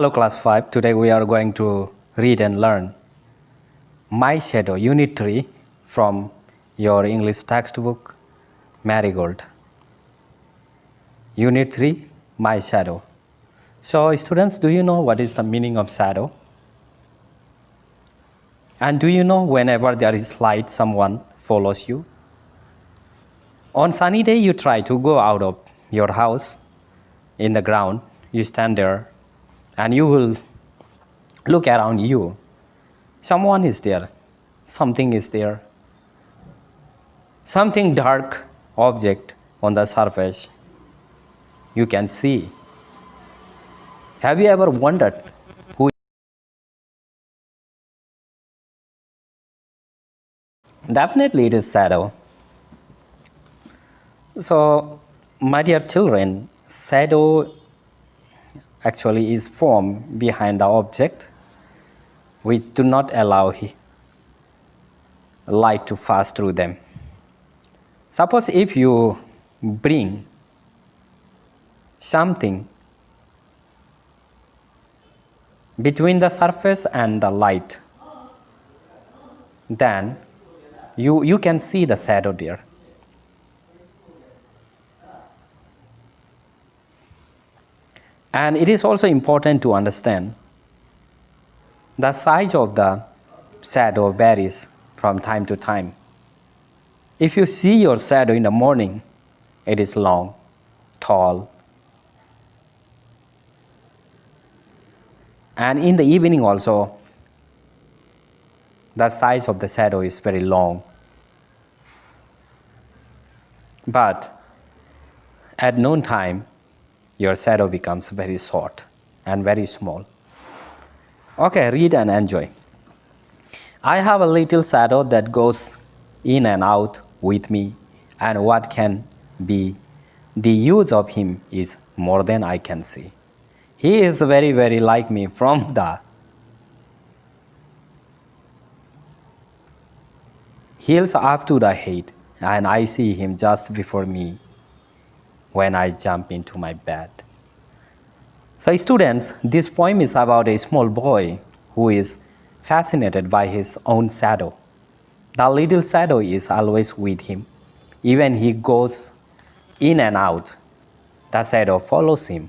Hello class 5, today we are going to read and learn My Shadow Unit 3 from your English textbook Marigold. Unit 3, My Shadow. So students, do you know what is the meaning of shadow? And do you know whenever there is light, someone follows you? On sunny day, you try to go out of your house in the ground, you stand there and you will look around you. Someone is there, something is there, something dark object on the surface you can see. Have you ever wondered who? Definitely it is shadow. So my dear children, shadow actually is formed behind the object which do not allow light to pass through them. Suppose if you bring something between the surface and the light, then you can see the shadow there. And it is also important to understand the size of the shadow varies from time to time. If you see your shadow in the morning, it is long, tall. And in the evening also, the size of the shadow is very long. But at noon time, your shadow becomes very short and very small. Okay, read and enjoy. I have a little shadow that goes in and out with me, and what can be the use of him is more than I can see. He is very, very like me from the heels up to the head, and I see him just before me when I jump into my bed. So students, this poem is about a small boy who is fascinated by his own shadow. The little shadow is always with him. Even he goes in and out, the shadow follows him.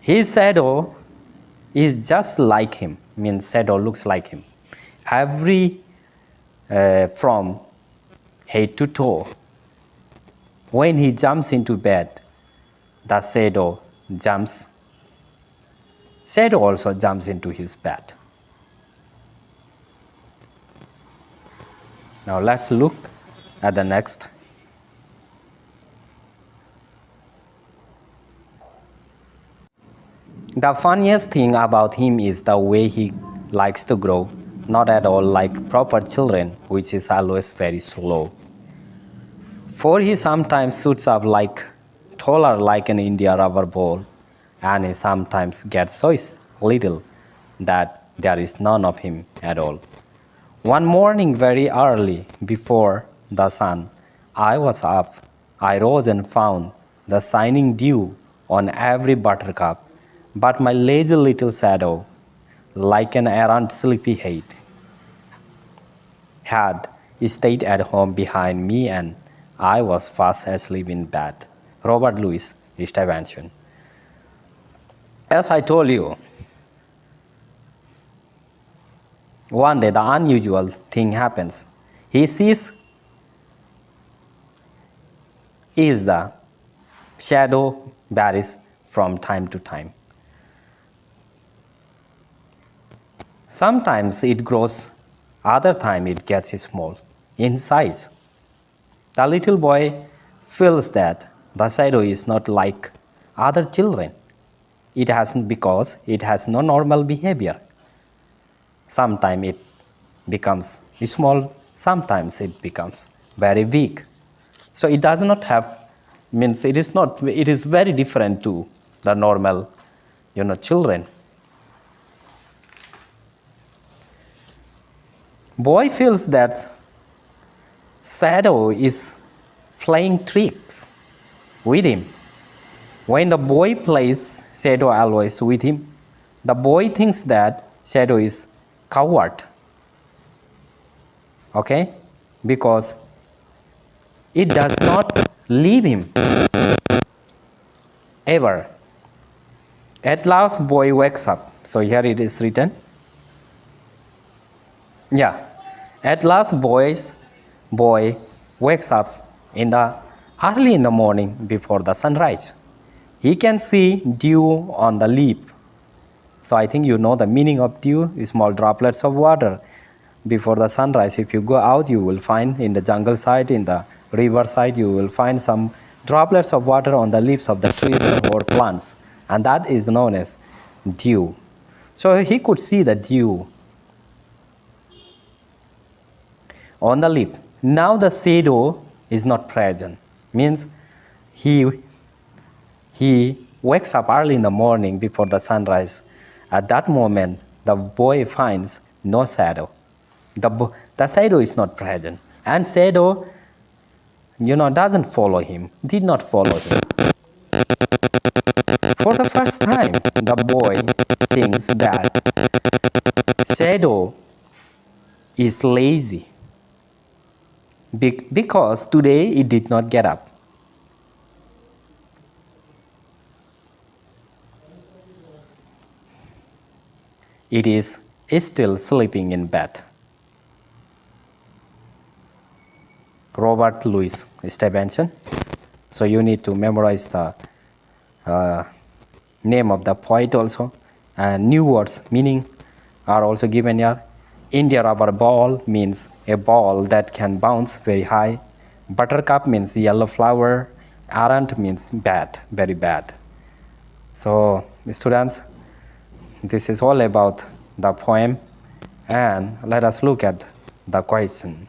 His shadow is just like him, means shadow looks like him. From head to toe. When he jumps into bed, the shadow jumps. Shadow also jumps into his bed. Now let's look at the next. The funniest thing about him is the way he likes to grow, not at all like proper children, which is always very slow. For he sometimes shoots up taller like an India rubber ball, and he sometimes gets so little that there is none of him at all. One morning very early, before the sun, I was up. I rose and found the shining dew on every buttercup, but my lazy little shadow, like an errant sleepy head, had stayed at home behind me, and I was fast asleep in bed. Robert Louis Stevenson. As I told you, one day the unusual thing happens. He sees the shadow varies from time to time. Sometimes it grows, other time it gets small in size. The little boy feels that the shadow is not like other children. Because it has no normal behavior. Sometimes it becomes small, sometimes it becomes very big. So it does not have, it is very different to the normal, children. Boy feels that shadow is playing tricks with him. When the boy plays shadow always with him, the boy thinks that shadow is coward. Okay? Because it does not leave him ever. At last boy wakes up. So here it is written. Yeah. At last boy wakes up early in the morning before the sunrise. He can see dew on the leaf. So I think you know the meaning of dew, small droplets of water before the sunrise. If you go out, you will find in the jungle side, in the river side, you will find some droplets of water on the leaves of the trees or plants, and that is known as dew. So he could see the dew on the leaf. Now the shadow is not present, means he wakes up early in the morning before the sunrise. At that moment, the boy finds no shadow. The shadow is not present, and shadow, doesn't follow him, did not follow him. For the first time, the boy thinks that shadow is lazy because today it did not get up. It is still sleeping in bed. Robert Louis Stevenson. So you need to memorize the name of the poet also. And new words meaning are also given here. India rubber ball means a ball that can bounce very high. Buttercup means yellow flower. Errant means bad, very bad. So students, this is all about the poem, and let us look at the question.